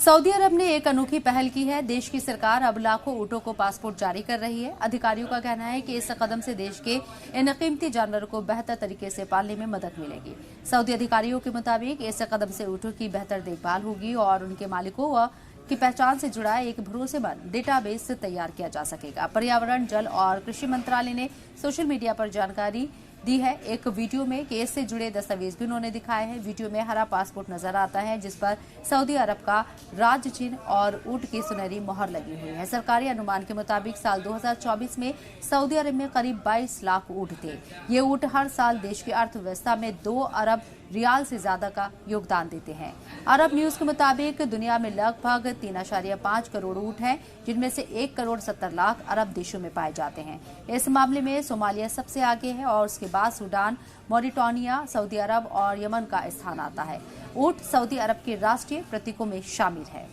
Saudi अरब ने एक अनोखी पहल की है। देश की सरकार अब लाखों ऊंटों को पासपोर्ट जारी कर रही है। अधिकारियों का कहना है कि इस कदम से देश के इन कीमती जानवरों को बेहतर तरीके से पालने में मदद मिलेगी। सऊदी अधिकारियों के मुताबिक इस कदम से ऊंटों की बेहतर देखभाल होगी और उनके मालिकों की पहचान से जुड़ा एक भरोसेमंद डेटाबेस तैयार किया जा सकेगा। पर्यावरण, जल और कृषि मंत्रालय ने सोशल मीडिया पर जानकारी दी है। एक वीडियो में केस से जुड़े दस्तावेज भी उन्होंने दिखाए हैं। वीडियो में हरा पासपोर्ट नजर आता है जिस पर सऊदी अरब का राज चिन्ह और ऊंट की सुनहरी मोहर लगी हुई है। सरकारी अनुमान के मुताबिक साल 2024 में सऊदी अरब में करीब 22 लाख ऊंट थे। ये ऊंट हर साल देश की अर्थव्यवस्था में 2 अरब रियाल से ज्यादा का योगदान देते हैं। अरब न्यूज के मुताबिक दुनिया में लगभग 3.5 करोड़ ऊंट हैं, जिनमें से 1 करोड़ 70 लाख अरब देशों में पाए जाते हैं। इस मामले में सोमालिया सबसे आगे है और उसके बाद सूडान, मॉरिटानिया, सऊदी अरब और यमन का स्थान आता है। ऊंट सऊदी अरब के राष्ट्रीय प्रतीकों में शामिल है।